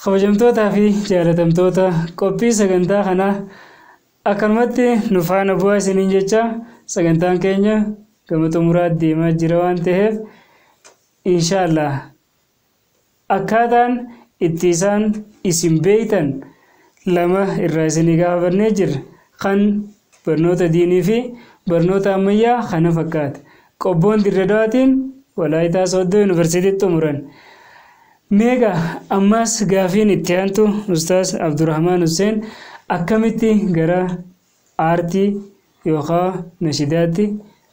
Kabajamtoota fi jaalatamtoota qophii sagantaa kanaa akkanumatti nu faana bu'aa isiniin jecha sagantaan keenya gama xumuraatti deemaa jira waan ta'eef inshaallah akkaataan itti isaan isin beeytan lama irraa isinii gaafannee jirra. Kan barnoota diinii fi barnoota ammayyaa kana fakkaata. Qobboon Dirredawaatiin Walaayitaa Sooddoo Yuunivarsiitiitti xumuran. Meeqa ammas gaafiin itti aantu Ustaaz Abdurrahmaan Hussein akkamitti gara aartii yookaan nashidaatti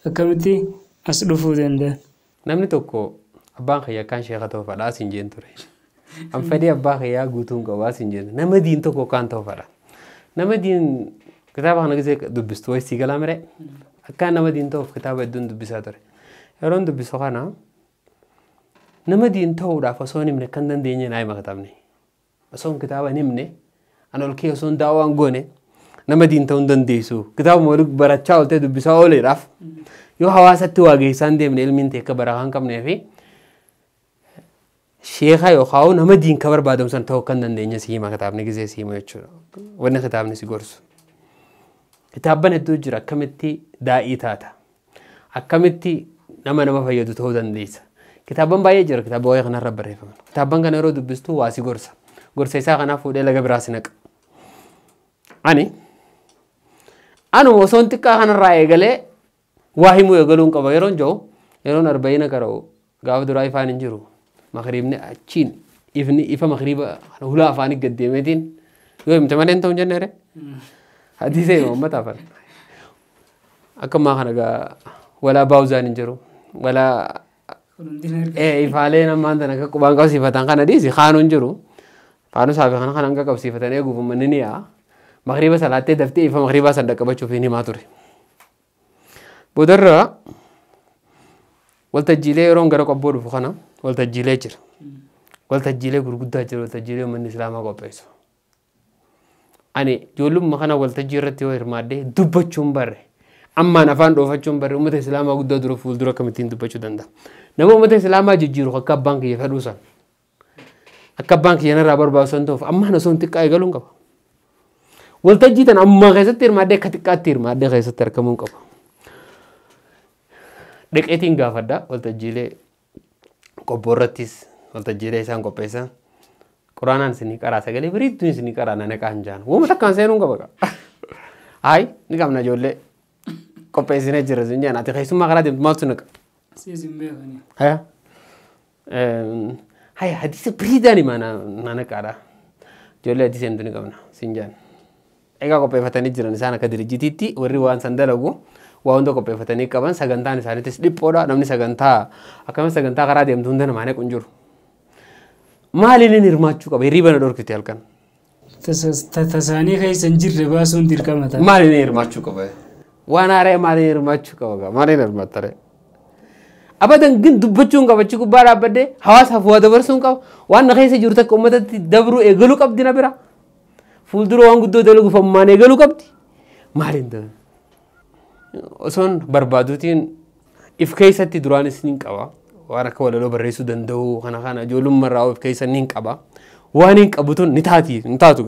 akkamitti as dhufuu danda'a? Namni tokko abbaan kiyyaa kan sheekha ta'uu fedhaa siin jeen ture. An fedhii abbaa kiyyaa guutuun qabaa siin jeen. Nama diin tokko kan ta'uu fedha. Nama diin kitaaba kana gisee dubbistu wayii sii galaa miree akka nama diin ta'uuf kitaaba hedduun dubbisaa ture. Yeroon dubbisu kana nama diin ta'uudhaaf osoo hin himne kan dandeenye naa hima kitaabni. Osoo kitaaba hin himne an ol kee osoo daawwaan goone nama diin ta'uu hin dandeessu. Kitaaba waliin barachaa ooltee dubbisaa ooleedhaaf yoo hawaasatti waa geessaan deemne ilmiin ta'e akka barakaa hin qabnee fi sheekha yookaan nama diin ka barbaadamu san ta'uu kan dandeenye si hima kitaabni gisee si hima jechuudha. Wanni kitaabni si gorsu. Kitaabban hedduu jira akkamitti daa'ii taata. Akkamitti nama fayyadu ta'uu dandeessa. Kitaabban baay'ee jira kitaaba waa'ee kanarra barreeffaman. Kitaabban kana yeroo dubbistu waa si gorsa. Gorsa isaa kanaaf fuudhee laga biraa si naqa. Anuma osoo xiqqaa kanarraa eegalee waa himuu eegaluun qaba yeroon jiru yeroon arba'ina qara'u gaafa duraa ifaan hin jiru. Makriibni achiin ifa makriiba hulaa afaanii gaddeemeetiin yoo himte malee hin ta'u hin jenneere. Hadiisee uummata afaan. Akkuma kana gaa walaa baawuzaan hin jiru. Walaa ifaalee namaan tana akka qubaan qabsiifatan kana dhiisi kaanuu hin jiru. Kaanuu saafi kana hanga qabsiifatan eeguuf uummanni ni yaa. Makriiba salaattee daftee ifa makriibaa san dhaqqabachuuf hin himaa ture. Boodarraa waltajjiilee yeroon gara qobboo dhufu kana waltajjiilee jira. Waltajjiilee gurguddaa jira waltajjiilee uummanni islaamaa qopheessu. Ani ijoollummaa kana waltajjii irratti yoo hirmaaddee dubbachuun barre ammaan afaan dhoofachuun barre uummata islaamaa guddaa dura fuuldura akkamittiin dubbachuu danda'a. Nama uummata islaamaa jijjiiru akka abbaan kiyya fedhuu san akka abbaan kiyya narraa barbaadu san ta'uuf ammaan osoo hin xiqqaa eegaluun qaba. Waltajjii tan ammaa keessatti hirmaaddee akka xiqqaatti hirmaaddee keessatti argamuun qaba. Dhaqeetiin gaafadhaa waltajjiilee qobboo irrattis waltajjiilee isaan qopheessan. Quraanaan isinii qaraa sagalee biriittuun isinii qaraa naqaa hin jaan. Wooma takkaan seenuun qaba. Hayi ni qabna ijoollee qopheessinee jira sun jaan ati keessummaa karaa deemtu maaltu naqa? Siisin beekani. Hayi hadiisa biriidhaan himaa na naqaadha. Ijoollee hadiisa himtu ni qabna sin jaan. Egaa qopheeffatanii jiran isaan akka dirijitiitti warri waan san dalagu waa hunda qopheeffatanii qaban sagantaan isaaniitis dhiphoodha namni sagantaa akkamitti sagantaa karaa deemtu hunda namaa naqu hin jiru. Maaliin hirmaachuu qaba hirriba na dhorkite halkan. Tasaanii keessan jirre baasuun dirqama ta'a. Maaliin hirmaachuu qaba? Waan haaree maaliin hirmaachuu qaba? Maaliin hirmaattare? Abadan gin dubbachuun qaba achi gubbaa dhaabbadde hawaasaaf waa dabarsuun qaba. Waan na keessa jiru takka uummatatti dabruu eegaluu qabdi na bira. Fuuldura waan guddoo dalaguuf ammaan eegaluu qabdi. Maaliin ta'e? Osoon barbaaduutiin if keessatti duraanis ni qaba. Waan akka walaloo barreessuu danda'u kana ijoollummaa irraa of keessa ni qaba. Waan hin qabutuun ni taatu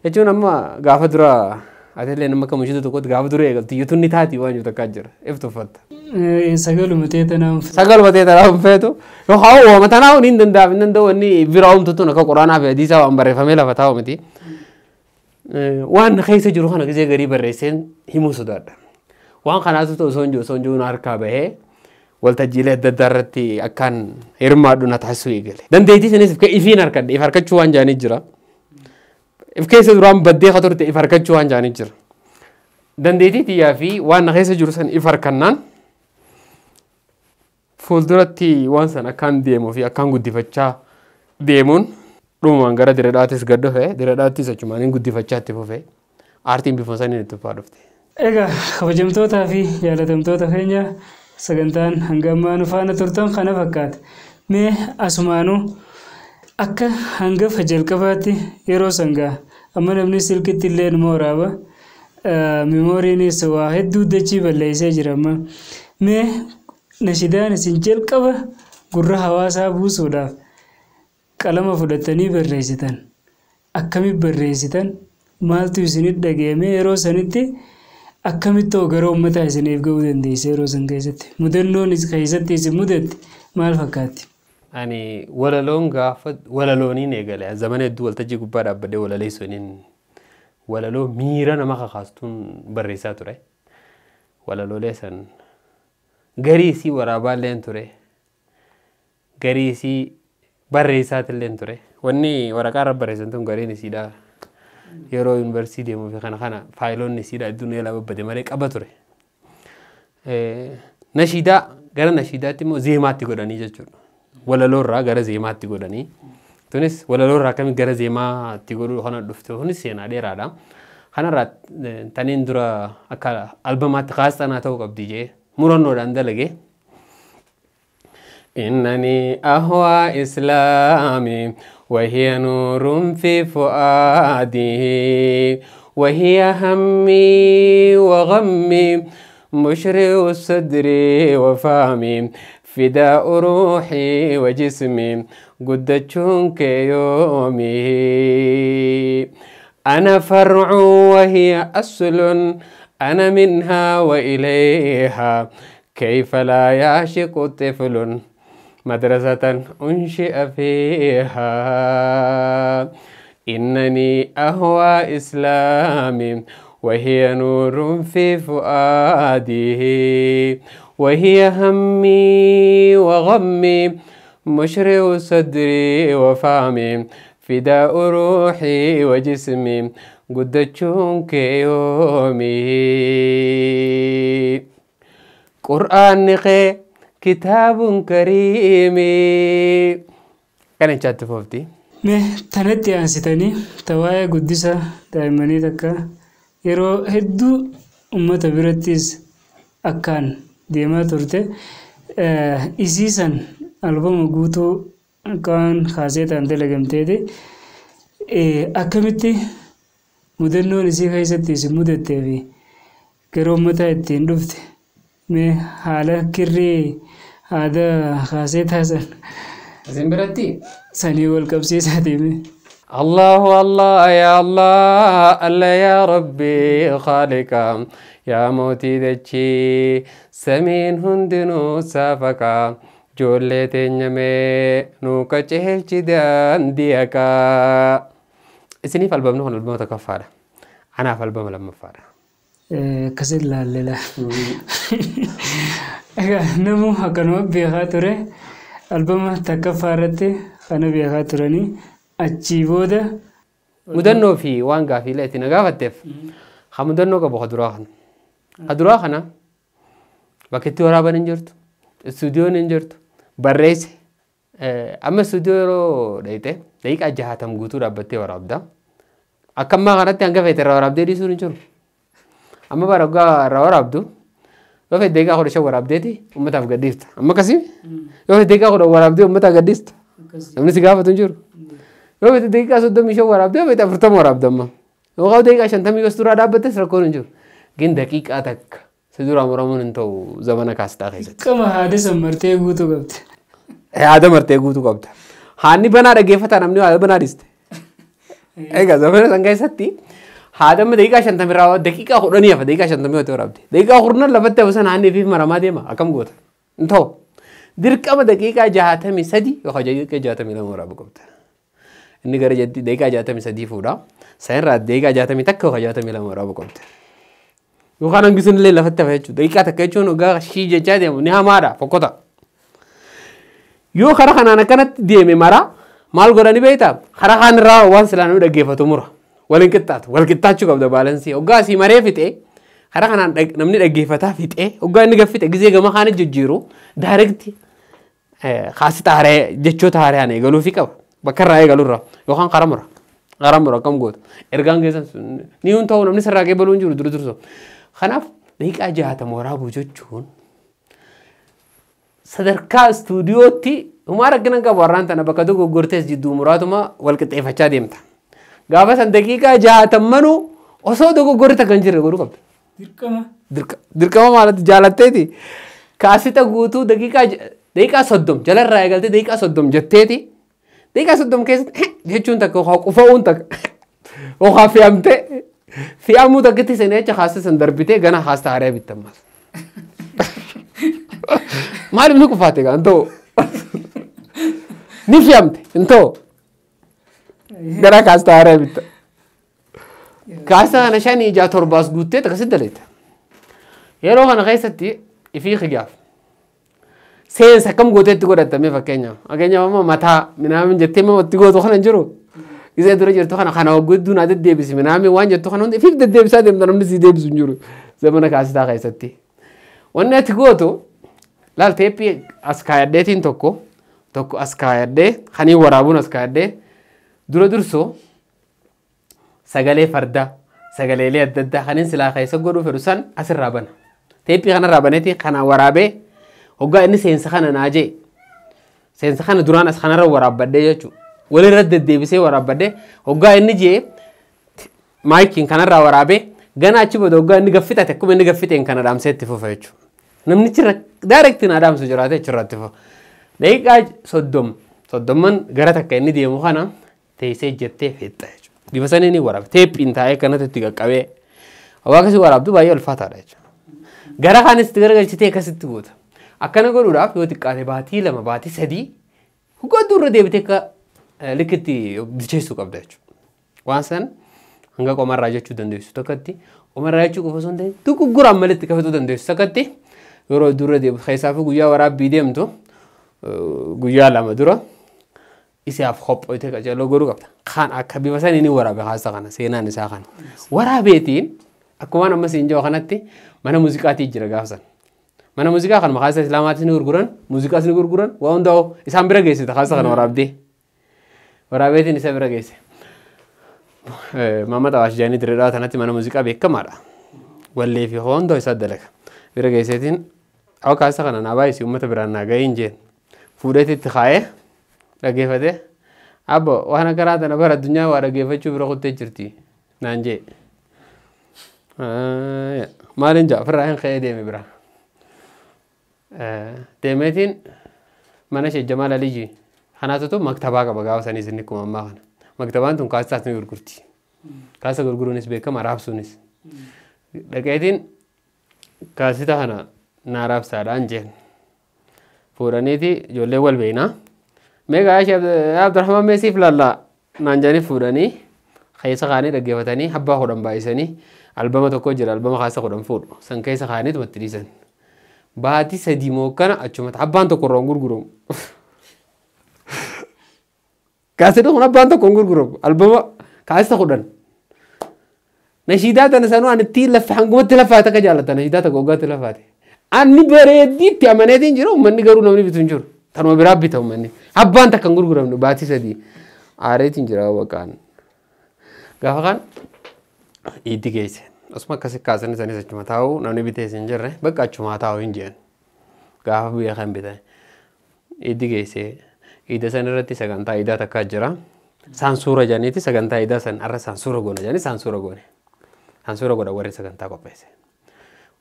jechuun amma gaafa dura atellee nama akka mushiitu tokkotti gaafa dura eegaltu iyyutuun ni taati waan jiru takkaa jira iftuuffatta. Sagaluma teetanaan feetu yookaan uumama tanaa hin danda'aaf hin danda'u inni biraa uumtutuun akka quraanaa fi hadiisaa waan barreeffamee lafa taa'u miti. Waan keessa jiru kana gisee garii barreesseen himuu sodaadha. Waan kanaatu ta'u osoo hin jiru harkaa bahee waltajjiilee adda addaa irratti akkaan hirmaadhu na taasisuu eegale. Dandeettii isinis ifiin harkadhe if harkachuu waan jaanii jira. If keessa duraan baddee ka turte if harkachuu waan jaanii jira. Dandeettii xiyyaa fi waan na keessa jiru san if harkannaan fuulduratti waan san akkaan deemuu fi akkaan guddifachaa deemuun dhumaan gara Dirredawaatis gad dhufe Dirredawaatis achumaaniin guddifachaa itti fufe aartiin bifa saniin itti fufaa dhufte. Egaa kabajamtootaa fi jaalatamtoota keenya sagantaan hanga ammaa nu faana turtan kana fakkaata. Mee asumaanuu akka hangafa jalqabaatti yeroo sangaa amma namni silkitti illee numa waraaba memooriinis waa hedduu dachii balleessee jira amma. Mee nashidaan isin jalqaba gurra hawaasaa buusuudhaaf qalama fudhatanii barreessitan akkami barreessitan maaltu isinit dhaga'ame yeroo sanitti akkamitti gara uummataa isiniif ga'uu dandeesse yeroo san keessatti mudannoon keessatti isin mudatti maal fakkaatti? Ani walaloon gaafa walalooniin eegale zamana hedduu waltajjii gubbaa dhaabbadee walaleessoniin walaloo miira nama kakaastuun barreessaa ture. Walaloolee san gariisii waraabaalleen ture. Gariisii barreessaatilleen ture. Wanni waraqaa irra barreessan tun gariin isiidha. Yeroo yuunivarsiitii deemuu fi kana faayiloonni isiidha hedduun eelaa babbade malee qaba ture. Nashiidaa gara nashiidaatti immoo zeemaatti godhanii jechuudha. Walaloorraa gara zeemaatti godhanii. Tunis walaloorraa akkamitti gara zeemaatti godhuu kana dhufte kunis seenaa dheeraadha. Kanarraa taniin dura akka albamaatti kaasxanaa ta'uu qabdi jee murannoodhaan dalage. إنني أهوى إسلامي وهي نور في فؤادي وهي همي وغمي مشرق صدري وفهمي فداء روحي وجسمي قدتشونك يومي أنا فرع وهي أصل أنا منها وإليها كيف لا يعشق طفل مدرسة أنشئ فيها إنني أهوى إسلامي وهي نور في فؤادي وهي همي وغمي مشرق صدري وفهمي فداء روحي وجسمي قدتشونك يومي قرآن نقي كتاب كريم كان انشات فوفتي تنتي أنستني توايا قدسة دائماني تكا يرو هدو أمة برتيز أكان ديما ترته إسيسان ألبوم قوتو كان خاصية عند لقمتي دي أكمتي مدنون إسي خايستي سمودتي في كرو أمتا اتين دفت مي حالا كري هذا خاصية حسن أزين برتي ساني والكبسي ساتيمي الله الله يا الله الله يا ربي خالقا يا موتي دچي سمين هندنو سافكا جولة تنمي نوكا چهل چدان ديكا اسني فالبام نحن البام تكفارة أنا فالبام لما فارة كسر لا لا نمو هكذا بيخاطره البام تكفارته أنا بيخاطرني أجيبوده مدنو في وانغا في لاتي نغافتف خمدنو كبو خدراخن خدراخنا بكتي ورابا ننجرت استوديو ننجرت بريس أما استوديو دايته دايك أجهاتم غوتو رابطي ورابدا أكما غراتي أنغا فيتر ورابدي دي سوري نجر أما بارغا ورابدو يوفي دايكا خورشا ورابديتي أمتا فقديست أما كسي يوفي دايكا خورا ورابدي أمتا قديست أمني سيقافة تنجر يوفي دايكا سودو ميشو ورابدي يوفي تفرطم ورابدا ما يوغاو دايكا شانتامي كستورا رابطي سرقون نجر جين دقيقة تك سدورا مرامون انتو زمانا كاستا خيزت كما حادثة مرتي قوتو قبت هذا مرتي قوتو قبت هاني بنا رجيفة نمني هذا بنا ريست ايغا زمانا سنگاي ستي هذا ما دقيقة شانتامي راو دقيقة خورانيا فدقيقة شانتامي وتو رابدي دقيقة خورنا لفتة بسان هاني فيف مرما ديما أكم قوت انتو درك أما دقيقة جهاتمي سدي وخجاجي كجهاتمي لما رابو قبت إني غير جدي دقيقة جهاتمي سدي فورا سين رات دقيقة جهاتمي تك وخجاتمي لما رابو قبت يوخان انجسون اللي لفتة فيتشو دقيقة تكيشون وغا شيجة جادي نها مارا فقطة يو خرا أنا كانت ديمي مارا مال غراني بيتا خرا خان راو وان سلانو دقيفة مرة والكتات شو قبضة بالانسي وغا سي ماري فيتي خرا خان نمني دقيفة فيتي وغا نقفت اجزي غما خان ججيرو دايركتي خاصة تهاري جتشو تهاري هاني قالوا فيك بكر راي قالوا را يوخان غرامرا كم قوت إرجان جيسان نيون تاو نمني سراغي بلون جورو درو خناف ديك أجهات مورابو جوجون صدركا استوديوتي وما رجعنا كباران تنا بكادو كغورتس جدو مراتما والكتيف هشادي متا غابا سندقيقة أجهات منو أصودو كغورتا كنجر غورو كبت دركما مالت جالتة دي كاسيتا غوتو دقيقة صدم جلر رايقلتي دقيقة صدم جتتي دقيقة صدم كيس هيجون تك وفاون تك وخافي أمتى في أمو تكتي سنة خاصة سندربيته جنا خاصة هاري بيتمال ما أعرف نكو فاتك أنتو نفهمت أنتو جنا خاصة هاري بيت خاصة أنا شاني جا ترباس قوتة تكسد دليت يروح أنا خيستي في خجاف سين سكم قوتة تقول أتمي فكينيا أكينيا ماما متى منامن جتة ما تقول تخنا نجرو إذا درج جرتو خنا وجود دون عدد ديبس منامي وان جتو خنا في بدأ ديبس هذا من نمسي ديبس نجرو زمانك عستا خيستي وانا تقولتو لا تبي أسكايدتين توكو أسكايدة خني ورابون أسكايدة درسو سجله فردا سجله لي أددا خنين سلا خيس قولوا فرسان أسر رابن تبي خنا رابنتي خنا ورابه هوجا إني سينسخنا ناجي سينسخنا دران أس خنا وراب بدي يجو ولا رد ديبسي وراب بدي هوجا إني جي مايكين خنا ورابه جانا أشوف هوجا إني قفيت أتكلم إني قفيت إن خنا رام سيت فوفا يجو نمني ترى دايركت نادام سجراته تشرات فوفا ليك أج صدمن غرتك كأني دي مخانا تيسي جتة فيتا يجو di masanya ini warab tape intai karena tiga kawe awak kasih warab tu bayar alfa tarik gara kan istiqar gal cite kasih tu buat akan aku urap yo tiga kali bahati lama bahati sedi hukum dur deh beteka likiti dicesu kab deh wasan hingga komar raja cu dan desu takati komar raja cu kofason deh tu ku guram malet kafe tu dan desu takati yoro dur deh khaisafu guya warab bidem tu guya lama dura isi af khop oite ka jalo goru kapta khan akabi masan ini warabe khasa kana sena ni sa khan warabetin akwana masin jo khanatti mana muzikati jira gafsan mana muzika khan makhasa islamati ni gurguran muzika ni gurguran wa ondo isam bira gese ta khasa kana warabde warabetin isa bira gese mama tawash jani dirira tanati mana muzika be kamara walle fi hondo isa dalaka bira gesetin aw khasa kana na bai si ummata birana ga inje fudati tikhaye لقيفته أبو وأنا قرأت أنا برا الدنيا ورقيفة شوف رقود تجرتي نانجي ما لنجا فرحين خير ديمي برا ديمتين ما نشي جمال ليجي خناتو مكتبا كبغاو سني سنكم أما خنا مكتبان تون كاسة سني غرغرتي كاسة غرغرو نسبة كم عرب سونيس لقيتين كاسة خنا نعرف سالانجين فورانيتي جولي والبينا ميغا عبد الرحمن ميسي فلالا نانجاني فوراني خيسا خاني رقيفتاني حبا خودم بايساني ألبما تكو جرى ألبما خاصة خودم فور سن كيسا خاني تمتريسان باتي سدي موكانا أچومت حبان تكو رونغور غروم كاسي تكو حبان تكو رونغور غروم ألبما خاصة خودن نشيدات نسانو أن التيل لفحان قمت لفاتك جالتا نشيدات قوغات لفاتي أني بريدي تيامانيتين جرو مني قرو نمني بتنجر تنو برابي تمني أبان تكنغور غرام باتي سدي عاريتين جرا وكان غافكان إيدي كيس أسمع كسي كاسن سني سچما تاو نوني بيته سنجر بقى چما تاو إنجن غاف بيا خم بيته إيدي كيس إيدا سنرتي سغانتا إيدا تكاجرا سانسورا جانيتي سغانتا إيدا سن أرا سانسورا غونا جاني سانسورا غوني سانسورا غودا وري سغانتا كوبيسه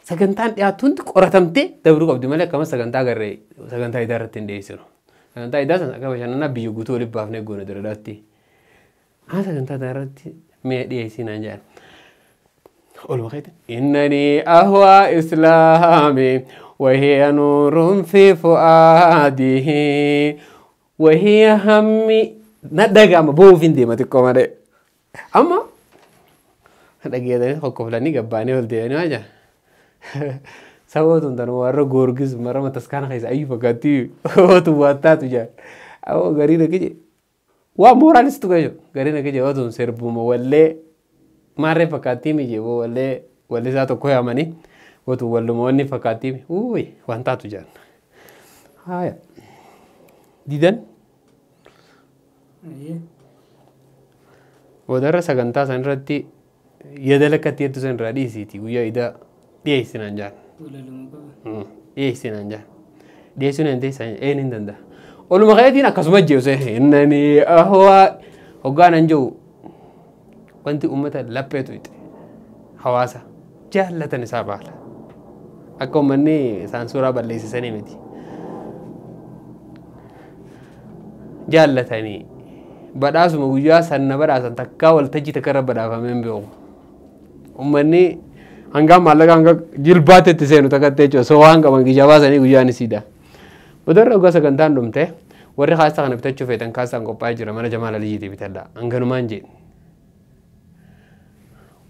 سغانتان يا تونت قراتمتي دبرو قبدي مالك كما سغانتا غري سغانتا إيدا رتين ديسيرو سغانتا إيدا سن أكا بشانا بيو غوتو لبافني غونا درادتي سغانتا دارتي مي ديسين انجان أول ما خيت إنني أهوى إسلامي وهي نور في فؤاده وهي همي ندقى ما بو فين دي ما تكو ما دي أما دقى ده خو كفلاني قباني ولدي أنا أجا سوى تندن وارا غورغز مرة ما تسكان خيس أي فقاتي هو تبواتا تجا أو غرينا كجي وموراليست كجو غرينا كجي هو تون سيربو مولي ماري فقاتي ميجي ولا ذاته كوي أماني وتو ولا موني فقاتي مي ووي وانتا تجا هاي ديدن ودرس سكنتا سنرتي يدلك كتير تسنرادي سيتي ويا إذا ديه سنانجان ديه سنانجان ديه سنانتي سان نندندا أول ما قاعدين أكسمت جوسه إنني أهوى هوغان أنجو وانتي أمتا لبيتو إتي حواسا جهلة نسابالا أكو مني سانسورا بالليسي سني متي جهلتني badhaasuma guyyaa sanna badhaasan takkaa waltajjii takka irra badhaafamee hin beeku. Uummanni hanga maallaqa hanga jilbaatti itti seenu takkatti jechuudha. So waan qaban gijaa baasanii guyyaan isiidha. Boodarra dhugaa sagantaan dhumte warri kaastaa kana bitachuu feetan kaastaan qophaa'ee jira mana Jamaal Aliyyiitii bitadha. Hanganumaan jedhe.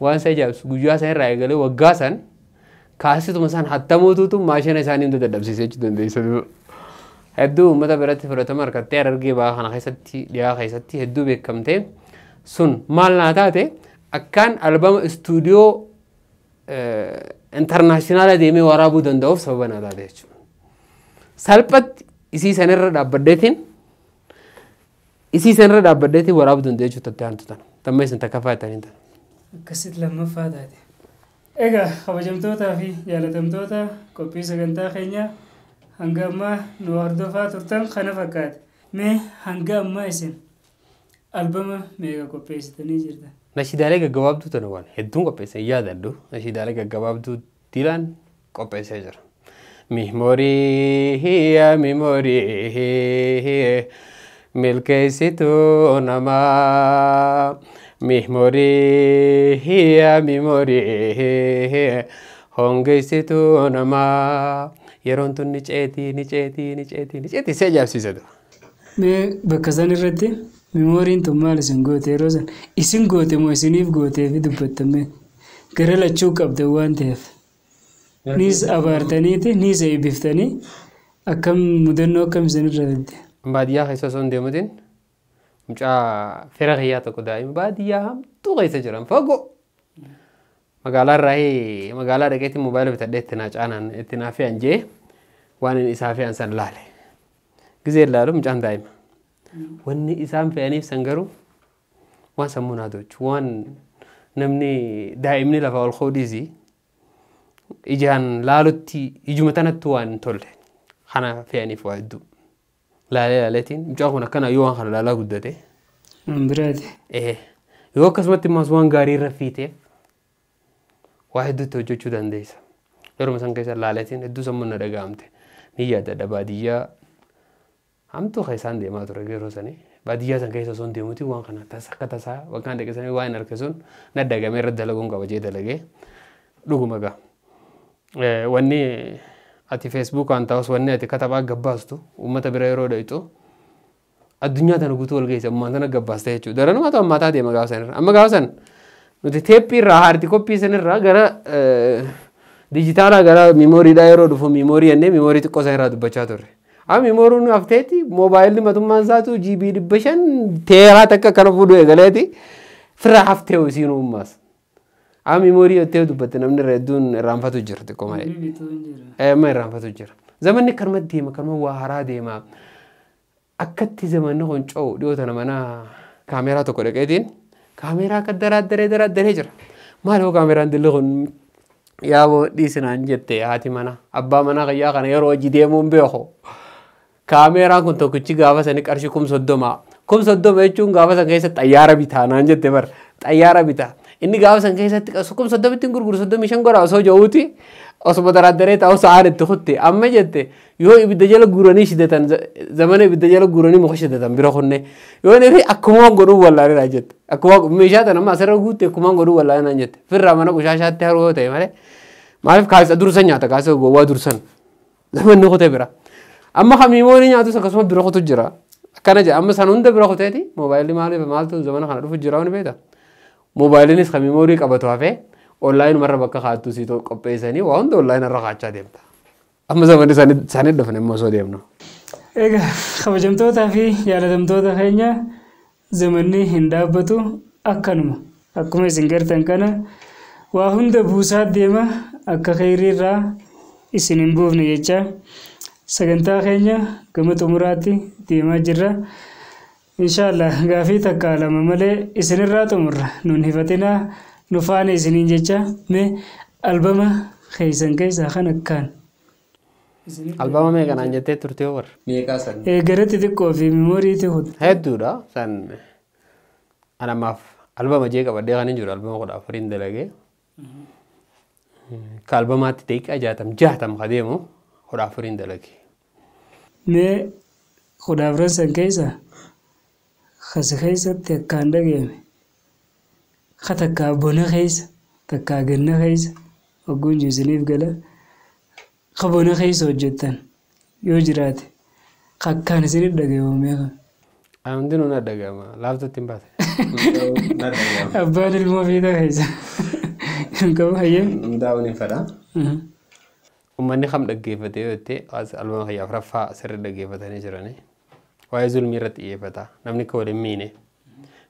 Waan isa ijaabsu guyyaa san irraa eegalee waggaa san kaasituma isaan hattamuutuutu maashina isaanii hunda dadhabsiisee jechuu dandeessa. Hedduu uummata biratti fudhatama harkattee Harargee bahaa kana keessatti dhiyaa keessatti hedduu beekamte sun maal naa taate akkaan albama istuudiyoo intarnaashinaala deemee waraabuu danda'uuf sababa naa taate jechuudha. Salphatti isii sanirra dhaabbaddeetiin waraabuu danda'e jechuudha tattee hantu tana. Tamma isin takka faayatanii tana. Akkasitti lammaffaa taate. Egaa kabajamtootaa fi jaalatamtoota qophii sagantaa keenyaa hanga ammaa nu hordofaa turtan kana fakkaate. Mee hanga ammaa isin albama meeqa qopheessitanii jirtan? Nashiidaalee gaggabaabduu tana waan hedduun qopheessan yaadadhu. Nashiidaalee gaggabaabduu diilaan qopheessee jira. Mimorii milkeessituu namaa. Mimorii hongeessituu namaa. Yeroon tun ni ceetii si ajaa'ibsiisatu. Mee bakka san irratti mimooriin tun maal isin goote yeroo san isin goote moo isiniif gootee fi dubbattame gara lachuu qabdan waan ta'eef niis abaartaniiti niis eebbiftanii akkam mudannoo akkam isin irra fidde. Baadiyyaa keessa osoo hin deemutin mucaa fira kiyyaa tokko daa'ima baadiyyaa hamtuu keessa jiran fagoo. Magaalaa dhaqeetti moobaayila bitadhee itti naa caanaan itti naa fe'an jee waan isaa fe'an san laale. Gizee ilaalu mucaan daa'ima. Wanni isaan fe'aniif san garuu waan sammuu naa tolchu waan namni daa'imni lafa ol qoodisi ijaan laalutti ijuma tanatti waan tolle kana fe'aniif waa hedduu. Laaleetiin mucaan kun akkana yoo waan kana laalaa guddate. Biraati. Yoo akkasumatti immoo waan gaarii irra fiiteef waa hedduutti hojjechuu dandeessa. Yeroo san keessa laaleetiin hedduu sammuun na dhaga'amte. Ni yaadadha baadiyyaa hamtuu keessaan deemaa ture yeroo sanii. Baadiyyaa san keessa osoo hin deemuuti waan kana akka tasaa bakkaan dhaqeessanii waa hin harkisuun na dagamee irratti dalaguun qaba jee dalagee dhuguma gaa. Wanni ati feesbuukaan ta'us wanni ati katabaa gabbaastu uummata bira yeroo dha'itu addunyaa tana guutuu wal geessa ammaan tana gabbaasta jechuudha. Daranuma ta'u ammaa taatee magaawa sanirra. Amma gaafa san nuti teeppii irraa haarti koppii sanirraa gara dijitaalaa gara miimooriidhaa yeroo dhufu miimoorii jennee miimoorii xiqqoo sanirraa dubbachaa turre. Amma miimooriin nu hafteeti moobaayilli matummaan isaatu GB 500 teeraa takka kana fuudhu eegaleeti firraa haftee isiin uummaas. Amma miimoorii yottee dubbatte namni irra hedduun irraanfatu jira xiqqoo malee. Amma irraanfatu jira. Zamanni kanuma deema kanuma waa haraa deema. Akkatti zamanni kun coow dhiyoota mana kaameeraa tokko dhaqeetiin kaameeraa akka daraaddaree jira. Maal yoo kaameeraan dilli kun yaaboo dhiisinaan jette haati mana abbaa manaa qayyaa kana yeroo hojii deemuun beeku. Kaameeraan kun tokkichi gaafa sanii qarshii 30,000. 30,000 jechuun gaafa san keessatti xayyaara bitaa naan jette bar xayyaara bitaa. Inni gaafa san keessatti 30,000 ittiin gurguru 35 godha osoo ja'uuti osuma daraaddaree taa'u sa'aan itti kutte amma jette yoo ibidda jala guuranii shidatan zamana ibidda jala guuranii muka shidatan bira kunne yoo inni akkuma godhuu wallaalee jette akkuma meeshaa tan amma asirra guutte akkuma godhuu wallaalee naan jette firraa mana qushaashaatti haroo ta'e malee maaliif kaasa dursan nyaata kaasa gowwaa dursan zamanni kutee bira amma kamiimoonii nyaatus akkasuma bira kutu jira akkana jedha amma san hunda bira kuteeti moobaayilli maaliif maaltu zamana kana dhufu jira wani beekta moobaayiliinis kamiimoonii qabatu hafee online marra bakka kaattu si qopheessanii waa hunda online irra kaachaa deemta. Amma zamanni isaanii dhufne immoo osoo deemnu. Egaa kabajamtootaa fi jaalatamtoota keenya zamanni hin dhaabbatu akkanuma akkuma isin gartan kana waa hunda buusaa deema akka khayriirraa isin hin buufne jecha sagantaa keenya gama xumuraatti deemaa jirra. Inshallah gaafii takka lama malee isinirraa xumurra nun hifatinaa nu faana isiniin jecha mee albama keessan keessaa kan akkaan. Albama meeqanaan jettee turtee warra? Meeqaa san? Garatti xiqqoo fi miimooriitti hudu. Hedduudha san anamaaf albama jee qabadhee kan hin jiru albama 14 dalagee. Ka albamaatti daqiiqaa 60 ka deemu 14 dalagee. Mee 14 san keessaa خس خيسة تكان دقيمة خطكا بنا خيسة تكا جنة خيسة وقون جزنيف قلا خبنا خيسة وجدتن يوجرات خكان سنيد دقيمة ميغا عندنا ندقة ما لابد تنبات أبان المفيد خيسة كم هي داوني فدا وماني خم دقيقة فتي أز ألبوم خي أفرفا سر دقيقة فتاني جراني وعايزول ميرت إيه فتا نمني كول مينه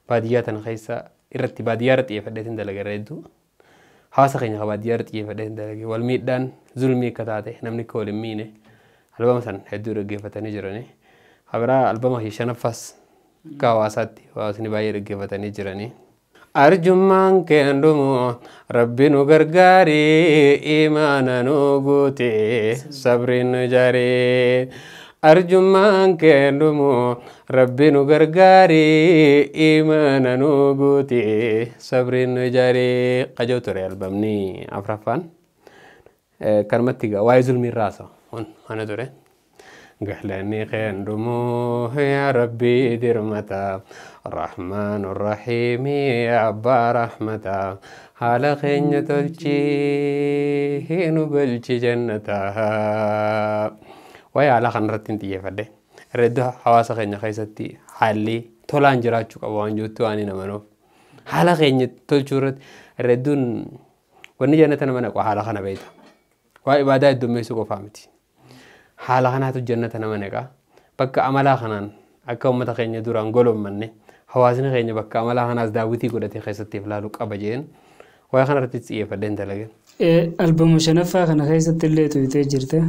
باديات خيسة إرتي باديات إيه فتين دلقة ردو حاسة خيني باديات إيه فتين دلقة والميدان زلمي كتاته نمني كول مينه ألبوم سن هدو دقيقة فتاني جراني خبرا ألبوم هي شنفس كواساتي واسني باير دقيقة فتاني جراني أرجمان كندمو ربي نغرغاري إيمانا نغوتي صبر نجاري أرجمان كندمو ربي نغرغاري إيمانا نغوتي صبر نجاري قجو تري البمني أفرافان كرمتيغا وايزل ميراسا أنا تري قهلاني كندمو يا ربي درمتا الرحمن الرحيم يا أبا رحمتا حالا خيني تلشي هينو بلشي جنتها ويا على خنرتين تيه فده ردها حواسا خيني خيستي حالي طولان جراجوك أبوان جوتو آني نمانو حالا خيني تلشورت ردون وني جنتنا منك وحالا خنا بيتا وإبادة الدميسو قفامتي حالا خنا تجنتنا منك بكا عملا خنان أكا أمتا خيني دوران قولهم مني حواسنا خيني بكا عملا خناس داوتي قدتي خيستي فلالوك أبجين ويا خنا رتيتي فدين تلاقي ألبوم شنفا خنا خيست اللي تجرته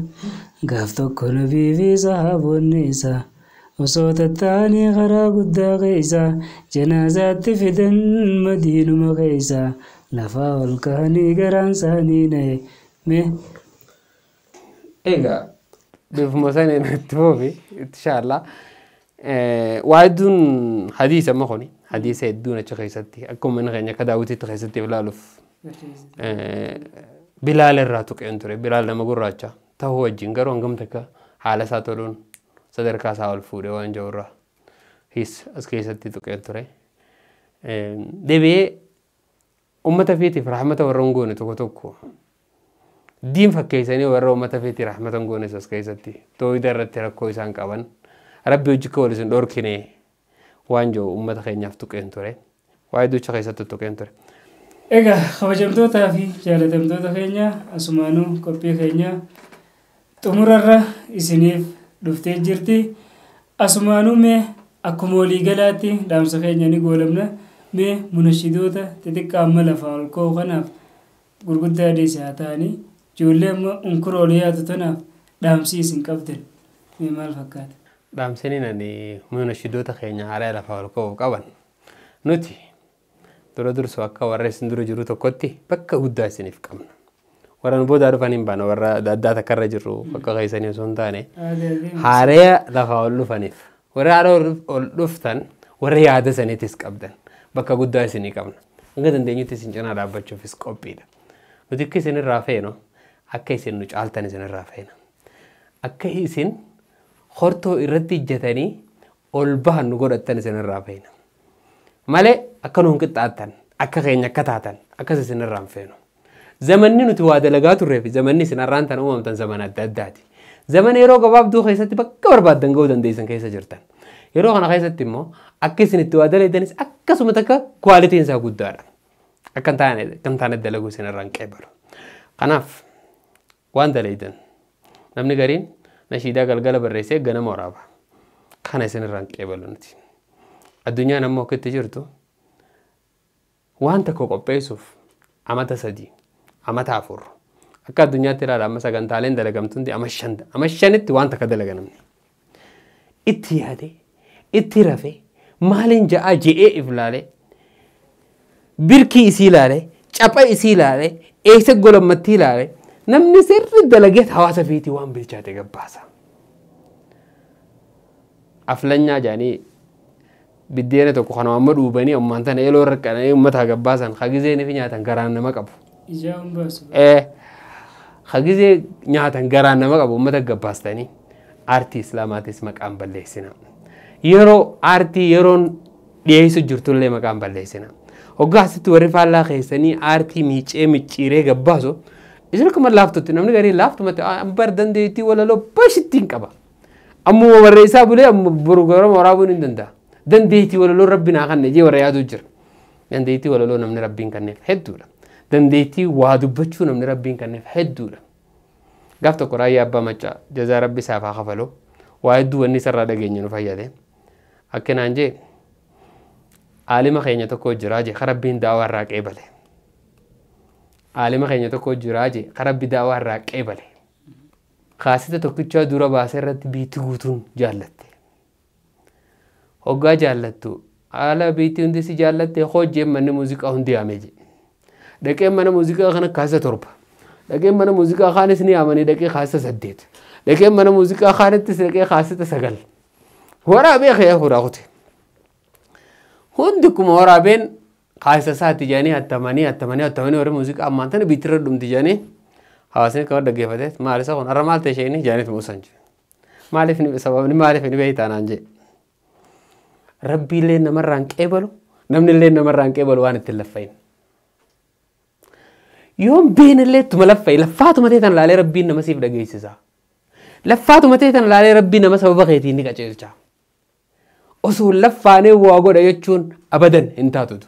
قافتو كون في صحاب النساء وصوت الثاني غرا قد غيسا جنازات فدن مدين مغيسا لفا والكهني قران سانيني مي إيجا بفمساني نتوفي إن شاء الله وعدون حديثة ما خوني حديثة يدونا تخيستي أكون من غير كداوتي تخيستي بلالف بلال الراتوك أنتوري بلال لما قول راجع تهو الجنجر وانقم تكا حالة ساتولون صدر كاسا والفوري وانجورا هيس أسكيستي توك أنتوري دبي أمتا فيتي فرحمة ورنقوني توكو توكو دين فكيساني ورا أمتا فيتي رحمة ورنقوني ساسكيستي تو إذا رتي كويسان كابان ربي وجهك ولسن دور كني وانجو أمة خير نفتوك إنتوري وايدو شخصية تتوك إنتوري. إيجا خبجمتو تافي جالتمتو تخينيا أسمانو كوبي خينيا تمرر إسنيف دفتي جرتي أسمانو مي أكمولي غلاتي دامس خينيا نقولمنا مي منشدوتا تتك أملا فالكو خناف غرغدا دي ساتاني جولم انكروليات تناف دامسي سنكفتن مي مال فكات دامسيني ناني منشدوتا خينيا على فالكو قبل نوتي درسوا أكا ورا سندرو جرو تكوتي بكا ودا سنيف كمنا ورا نبود عرفانين بانو ورا داتا كرر جرو بكا غيساني سونتاني هاريا لفاولو فنيف ورا عرو لفتن ورا يادا سني تسكبدن بكا ودا سني كمنا نقدر ندينيو تسنجنا رابطشو في سكوبي ده نودي كيسين الرافينو أكا يسين نوش عالتاني سن الرافينا أكا يسين خورتو إرتي جتاني أولبها نقول التاني سن الرافينا ماله أكنهم كتاتن أكخينيا كتاتن أكسسن الرانفينو زمني نتواد لقاتو ريفي زمني سنران تن تن زمانات داداتي زمن يرو قباب دو خيستي بكبر بعد دنجودن ديسن كيسا جرتن يرو أنا خيستي مو أكسن التواد ليدنس أكسو متكا كواليتين سا قدارا أكن تاني دلقو سنران كيبر قناف وان دليدن نمني قرين نشيدا قلقل بريسي قنا مرابا كان سنران كيبر نتي الدنيا نمو كنت جرتو وانت كوكو بيسوف أمتا سدي أمتا عفور أكا الدنيا ترى لما ساقنتالين دلقمتون دي أمشانت وانت كدلقنمني إتي هادي إتي رفي مالين جاء جئي إفلالي بركي إسيلالي چاپا إسيلالي إيسا قولم متيلالي نمني سر دلقيت حواسا فيتي وان بلچاتي قباسا أفلنيا جاني بدينا تكو خنا محمد وبني أمان تنا يلو ركنا يوم متى جباسن خاجزي نفي نياتن قران نما كابو إجام بس خاجزي نياتن قران نما كابو متى جباستني أرتي إسلامات اسمك أم بلسنا يرو أرتي يرون dhiyeessu jirtullee maqaan balleessina. Hoggaasitti warri faallaa keessanii aartii miicee micciiree gabbaasu isin kuma laaftutti namni garii laaftumatti bar dandeettii walaloo bashittiin qaba. Ammoo warra isaa bulee ammoo burgorama waraabuun hin danda'a. Dandeettii walaloo rabbi naa kanne jee warra yaadu jira. Dandeettii walaloo namni rabbiin kanneef hedduudha. Dandeettii waa dubbachuu namni rabbiin kanneef hedduudha. Gaaf tokko raayyaa abbaa maccaa jazaa rabbi isaaf haa kafaloo waa hedduu wanni isarraa dhageenye nu fayyade. Akkanaan jee aalima keenya tokko jiraa jee karabbiin daawaa irraa qeebale. Aalima keenya tokko jiraa jee karabbi daawaa irraa qeebale. Kaasita tokkichaa dura baasee irratti biitti guutuun jaallatte. Hoggaa jaallattu haala biitti hundi si jaallatte hojjeen manni muuziqaa hundi yaamee jee. Dhaqeen mana muuziqaa kana kaasa torba. Dhaqeen mana muuziqaa kaanis ni yaamanii dhaqee kaasa 8. Dhaqeen mana muuziqaa kaanittis dhaqee kaasita 9. Waraabee kee fuudhaa kute. Hundi kuma waraabeen kaasa isaatti jaanii hattamanii warri muuziqaa ammaan tana biitti irra dhumti jaanii hawaasni kan dhaggeeffate maal isa kun har'a maal ta'e isheen jaaniitu muusan jee. Maaliif ni beektaa naan jee. Rabbiillee namarraan qeebalu namnillee namarraan qeebalu waan ittiin laffayin. Yoon beenillee ittuma laffay laffaatuma ta'e tan laalee rabbiin nama siif dhageessisa. Laffaatuma ta'e tan laalee rabbiin nama sababa keetiin ni qaceelcha. Osoo laffaanee waa godha jechuun abadan hin taatutu.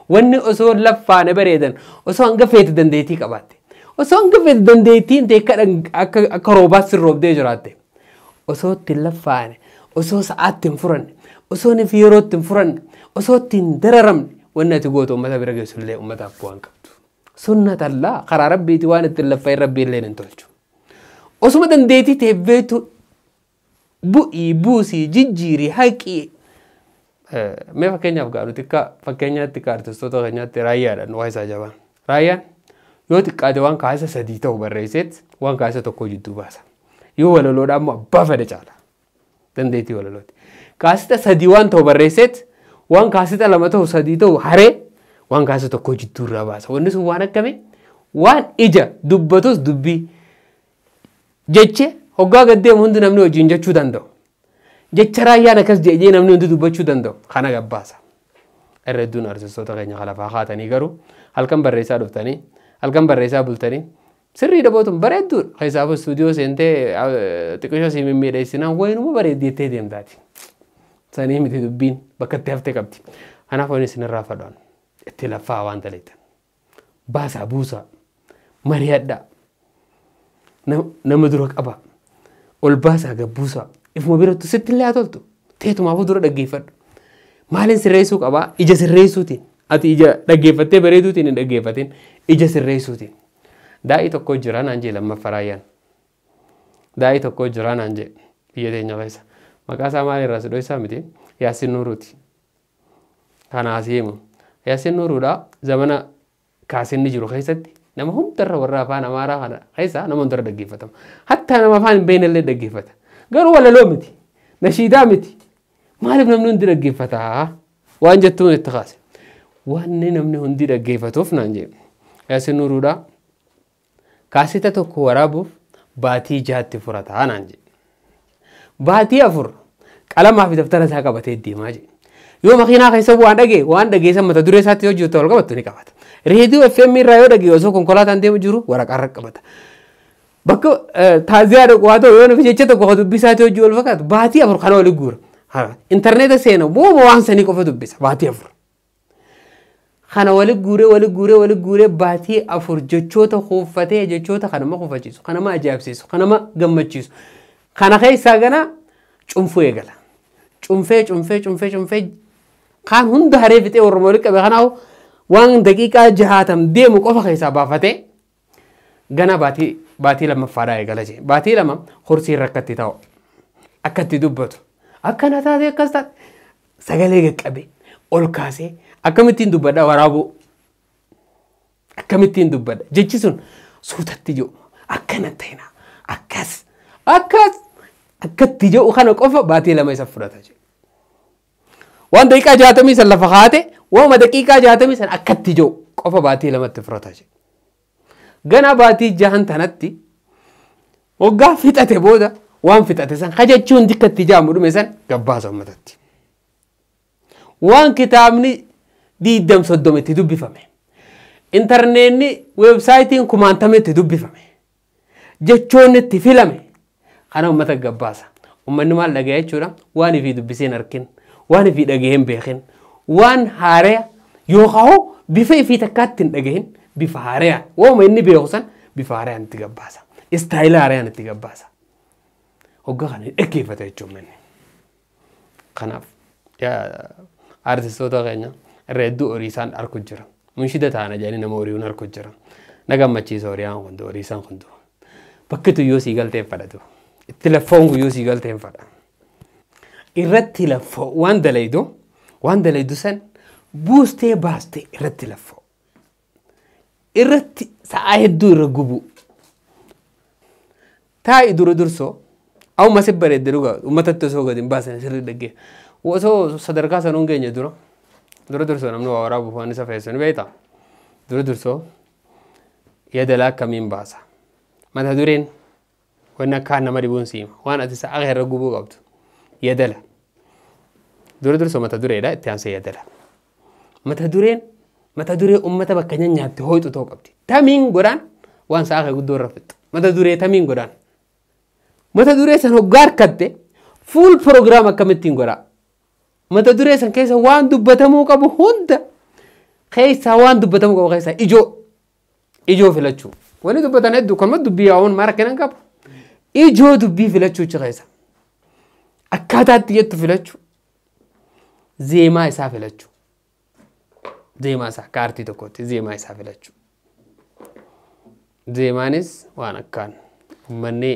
Wanni osoo laffaane bareedan osoo hanga feete dandeettii qabaatte. Osoo hanga feete dandeettiin akka roobaas sirroobdee jiraatte. Osoo ittiin laffaane osoo sa'aatti hin furanne osoo ni yerootti hin furanne osoo ittiin dararamne wanni ati gootu uummata bira geessullee uummataaf bu'aan qabdu. Sunnata Allah karaa rabbiiti waan ittiin laffa'e rabbiillee hin tolchu. Osuma dandeettii teebbeetu bu'ii buusii jijjiirii haqii mee fakkeenyaaf gaadhu xiqqaa fakkeenyaatti artistoota keenyaatti raayyaadhaan waa isaa jabaan. Raayyaan yoo xiqqaate waan kaasa 3 ta'u barreesseet waan kaasa 1 jidduu baasa. Yoo walaloodhaan immoo abbaa fedhe caala. Dandeettii walalooti. Kaasita 3 waan ta'u barreesseet waan kaasita 2 ta'u 3 ta'u haree waan kaasa 1 jidduu irraa baasa. Wanni sun waan akkamii waan ija dubbatus dubbii jeche hoggaa gaddeemu hundi namni hojiin jechuu danda'u. Jecha raayyaan akkas je'ee namni hundi dubbachuu danda'u kana gabbaasa. Irra hedduun artistoota keenya kalafaa haatanii garuu halkan barreessaa dhuftanii halkan barreessaa bultanii sirrii dabootuun bareedduudha. Keessaafu istuudiyoo seentee xiqqishoo si mimmiidheessinaan wayinuma bareeddeettee deemtaati. Sanii miti dubbiin bakka itti haftee qabdi. Kanaaf wayini isinirraa fadhaan itti laffaa waan taleettan. Baasaa buusaa mari'adhaa nama dura qaba ol baasaa gabbuusaa ifuma birattu sitti illee haa toltu teetumaafuu dura dhaggeeffadhu. Maaliin sirreessuu qabaa ija sirreessuutiin ati ija dhaggeeffattee bareeduutiin hin dhaggeeffatin ija sirreessuutiin. Daa'ii tokko jira naan jee lammaffaa raayyaan. Daa'ii tokko jira naan jee biyya teenya keessa. Maqaa isaa maalirraa sidhoo isaa miti Yaasin Nuuruuti. Kanaas himu. Yaasin Nuuruudhaa zamana kaasinni jiru keessatti nama hundarra warra afaan Amaaraa kana keessa nama hundarra dhaggeeffatama. Hatta nama afaan hin beeknellee dhaggeeffata. Garuu walaloo miti. Nashiidaa miti. Maaliif namni hundi dhaggeeffata? Waan jettuun itti kaase. Wanni namni hundi dhaggeeffatuuf naan jee. Yaasin Nuuruudhaa kaasita tokko waraabuuf baatii 6tti furataa naan jee. Baatii 4 qalamaa fi daftara isaa qabatee deemaa jee. Yoo makiinaa keessa waan dhageessan mata duree isaatti hojii ol qabattu ni qabata. Reediyoo FM irraa yoo dhagee osoo konkolaataan deemu jiru waraqaa irra qabata. Bakka taaziyaa dhaqu haa ta'u yoo nufi jecha tokko dubbisaatti hojii ol fakkaatu baatii 4 kana waliin guura. Intarneeta seena booma waan sanii qofa dubbisa baatii 4. Kana waliin guuree baatii 4 jechoota kuufatee jechoota kanama kuufachiisu kanama ajaa'ibsiisu kanama gammachiisu. Kana keessaa gana cunfuu eegala. Cunfee kaan hunda haree fixee warra waliin qabe kanaaf waan daqiiqaa 60 deemu qofa keessaa baafatee gana baatii lammaffaadhaa eegala jee. Baatii 2 horsii irra akkatti taa'u akkatti dubbatu akkana taatee akkas taate sagalee qaqqabe ol kaasee akkamittiin dubbadha waraabuu akkamittiin dubbadha jechi sun suutatti jiru akkana ta'ina akkatti jiru kana qofa baatii 2 isa fudhata jee. Waan daqiiqaa 60 san lafa kaate waan daqiiqaa 60 san akkatti jiru qofa baatii 2tti fudhata jee. Gana baatii 6 tanatti waggaa fixate booda waan fixate san kajachuun dikkatti jaamu dhume san gabbaasa ummatatti. waan kitaabni diidam soddometti dubbifame intarneetni weebsaayitiin kumaantametti dubbifame jechoonni itti filame kana ummata gabbaasa ummanni maal dhaga'ee jechuudha waan ifi dubbiseen arkin waan ifi dhaga'een beekin waan haaraa yookaan bifa ifi takkaatti hin dhaga'in bifa haaraa waan inni beeku san bifa haaraan itti gabbaasa istaayila haaraan itti gabbaasa hoggaa kana dhaggeeffata jechuudha kanaaf artistoota keenya irra hedduu horiisaan arku jira munshida taana jedhanii nama horiiwwan arku jira nagammachiisa horiyaan hundi horiisaan hundi bakkitu yoo sii galteen fadhatu itti laffoon guyyoo sii galteen fadha irratti laffoo waan dalaydu san buustee baastee irratti laffoo irratti sa'a hedduu irra gubu taa'i dura dursoo au masib bareedde dhugaa uummatatti osoo gadi hin baasan sirrii dhaggee osoo sadarkaa sanuun keenya dura dursoo namni waa waraabuuf waan isa feessu ni beektaa dura dursoo yadalaa akkamiin baasa mata dureen wanni akka nama dhibuun siima waan ati sa'a irra gubuu qabdu yadala dura dursoo mata dureedha itti aansee yadala mata duree uummata bakka nyaatti hoytu ta'uu qabdi tamiin godhaan waan sa'a guddoo irra fixu mata duree tamiin godhaan mata duree san hoggaa harkatte fuul proogiraam akkamittiin godhaa mata duree san keessa waan dubbatamuu qabu hunda keessaa waan dubbatamuu qabu keessaa ijoo filachuu wani dubbatan hedduu kanuma dubbii yaa'uun maara kennan qabu ijoo dubbii filachuu keessa akkaataatti jettu filachuu zeemaa isaa filachuu zeemaa isaa kaartii tokkotti zeemaa isaa filachuu zeemaanis waan akkaan uummanni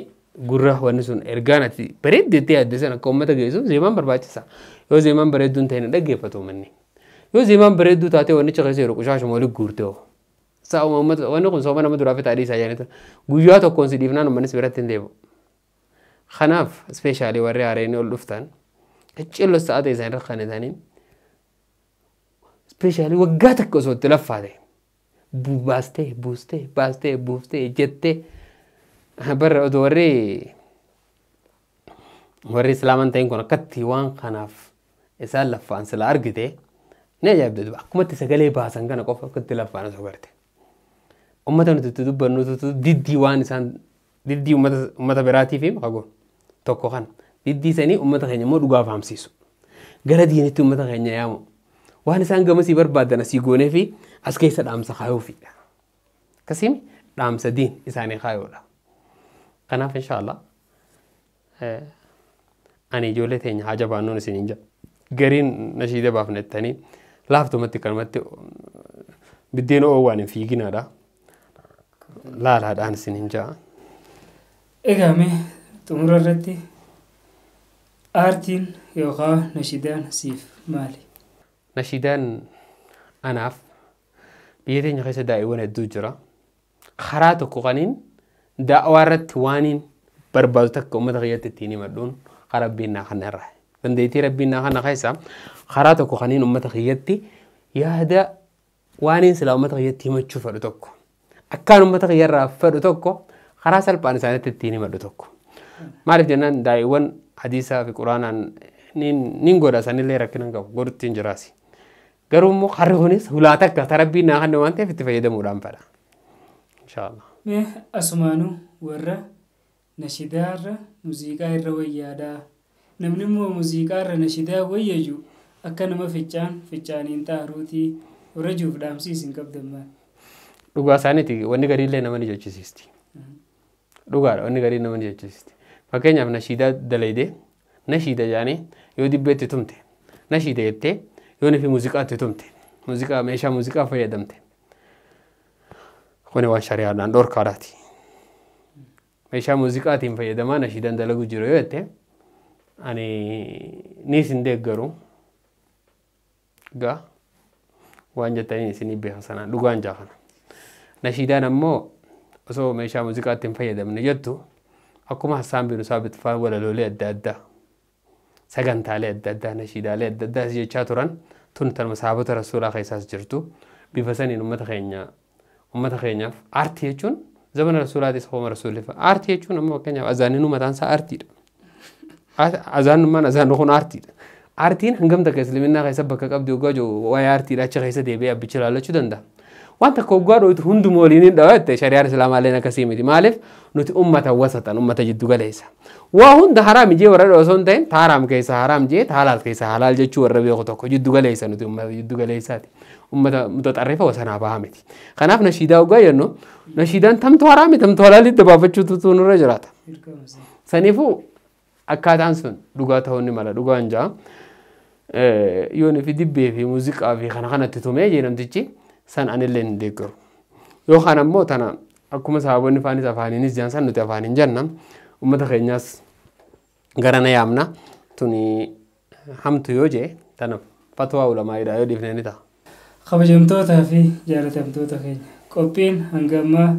gurra wanni sun ergaan ati bareeddeetti yaaddesan akka uummata geessu zeemaan barbaachisa yoo zeemaan bareedduun ta'e dhaggeeffatu uummanni yoo zeemaan bareedduu taatee wannicha keessa yeroo qushaashuma waliin guurtee sa'a uummata wanni kun sooma nama duraa fi taadhii isaa jaanita guyyaa tokkoon si dhiifnaan uummannis biratti hin deebi'u kanaaf ispeeshaalii warri haareenii ol dhuftan qaccillo sa'a ta'e isaan irra kanatanii ispeeshaalii waggaa takka osoo itti laffaate buustee jettee barra odoo warri islaaman ta'in kun akkatti waan kanaaf isaan laffaan sila argite ni ajaa'ibdatu akkumatti sagalee baasan kana qofa akkatti laffaan osoo garte ummata nuti itti dubbannutu diddii waan isaan diddii ummata biraatii fi maqagoon tokko kan diddii sanii ummata keenya immoo dhugaa fahamsiisu gara diinitti ummata keenya yaamu waan isaan gamasii barbaadan asii goonee fi as keessa dhaamsa kaayuufidha akkasiin dhaamsa diin isaanii kaayuudha kanaaf inshaallah ani ijoollee teenya haja baannoon isin hin gariin nashiida baafnettanii laaftumatti kanumatti biddeen waan hin fiiginaadha laalaadhaan isin hin ja'a. Egaa mee xumura irratti aartiin yookaan nashiidaan siif maali? Nashiidaan anaaf biyya teenya keessa daa'imman hedduu jira. Karaa tokko qaniin daa'awaa irratti waaniin barbaadu takka uummata keeyyatti ittiin himadhuun karaa rabbiin naa kana irraa. Dandeettii rabbiin naa kana keessa karaa tokko qaniin uummata keeyyatti yaada waaniin silaa uummata keeyyatti himachuu fedhu tokko. Akkaan uummata keeyyarraa fedhu tokko karaa salphaan isaaniitti ittiin himadhu tokko. Maaliif jennaan daa'imman hadiisaa fi quraanaan nin godha sanillee rakkinan qabu godhuttiin jiraasi. Garuu immoo harri kunis hulaa takka tarabbiin naa kanne waan ta'eef itti fayyadamuudhaan fedha. Inshaallah. Mee asumaanuu warra nashiidaarra muuziqaa irra wayyaadaa namni immoo muuziqaa irra nashiidaa wayyaju akka nama ficcaaniin xaaruutii warra juuf dhaamsiisin qabdan maal? Dhugaa isaaniiti wanni gariillee nama ni jechisiisti. Dhugaadha wanni garii nama ni jechisiisti. Fakkeenyaaf nashiidaa dalaydee nashiida jaanii yoo dibbeetti tumte nashiida jettee yoo nufi muuziqaatti tumte muuziqaa meeshaa muuziqaa fayyadamte kuni waan shari'aadhaan dhorkaadhaati. Meeshaa muuziqaatiin fayyadamaa nashiidaan dalagu jiru yoo jette ani niis hin deeggaru gaa waan jettanii isinii beekan sanaan dhugaan jaafana. Nashiidaan ammoo osoo meeshaa muuziqaatti hin fayyadamne jettu akkuma Hassaan bin Saabit fa'aa walaloolee adda addaa sagantaalee adda addaa nashiidaalee adda addaa jechaa turan tun tanuma sahabota rasuulaa keessaas jirtu bifa saniin uummata keenyaaf aartii jechuun zamana rasuulaatis hooma rasuulli aartii jechuun ammoo fakkeenyaaf azaaninuu mataan isaa aartiidha. Azaanummaan azaanuu kun aartiidha. aartiin hangam takka islaaminaa keessa bakka qabdi ogaa jiru waa'ee aartiidha achi keessa deebi'ee abbicha ilaallachuu danda'a. Waan takka ogaa dhootu hunduma waliin hin dhawatte shari'aan islaamaalleen akkasii miti. Maaliif nuti ummata wasatan ummata jiddu galeessa. Waa hunda haraam jee warra osoo hin ta'in haraam keessa haraam jee halaal keessa halaal jechuu warra beeku tokko jiddu galeessa nuti ummata jiddu galeessaati. Ummata mutaxarrifa wasanaa bahaa miti. Kanaaf nashiidaa ogaa jennu nashiidaan tamtu haraami tamtu halaalitti dabaafachuutu nurra jiraata. Saniifuu akkaataan sun dhugaa ta'uu ni mala dhugaan jaa. Yoon fi dibbee fi muuziqaa fi kana kanatti tumee jedhamtichi san anillee hin deeggaru. Yookaan ammoo tana akkuma sababoonni faanis afaaniinis jaan san nuti afaaniin jenna ummata keenyaas garana yaamna tuni hamtu yoo jee tana fatwaa ulamaa'idha yoo dhiifnee ni ta'a. Kabajamtootaa fi jaalatamtoota keenya qophiin hanga ammaa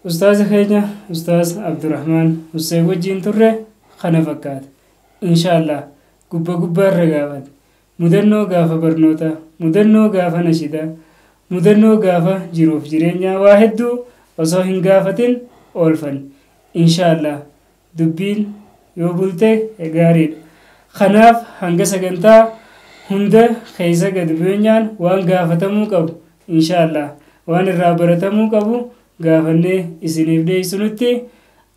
ustaaza keenya ustaaz Abdurrahmaan Hussein wajjin turre kana fakkaata. Inshaallah gubbaa irra gaafan mudannoo gaafa barnoota mudannoo gaafa nashidaa mudannoo gaafa jiruuf jireenyaa waa hedduu osoo hin gaafatin oolfan. Inshaallah dubbiin yoo bulte gaariidha. Kanaaf hanga sagantaa hunda keessa gad bu'eenyaan waan gaafatamuu qabu inshaallah waan irraa baratamuu qabu gaafannee isiniif dhiyeessinutti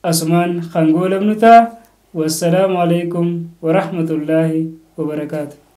asumaan kan goolabnu ta'a. Wassalaamu alaikum wa rahmatullahi wa barakaatuh.